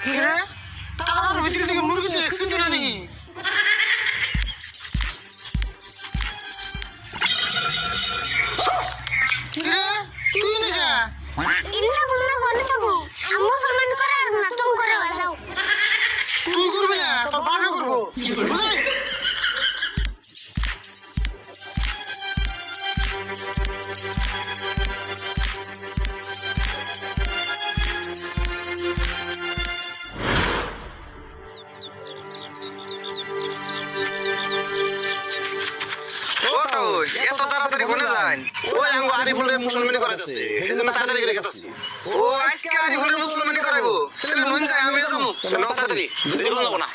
কি রে টাকার ভিতরে থেকে মুরগি তো একশো দিন নি কি রে তুই না যা ইন্দা গুন্না করে থাকো আমি মুসলমান করে আর না তুমি করে যাও তুই করবি না তোর বাপে করবো বুঝলি এত তাড়াতাড়ি কোনে যান ওই আঙ্গ আরিফুলের মুসলমানি করাইতেছে এই জন্য তাড়াতাড়ি করে গেতেছি ও আজকে আরিফুলের মুসলমানি করাইবো তাহলে নন যাই আমি যাবো তাড়াতাড়ি দেরি করবো না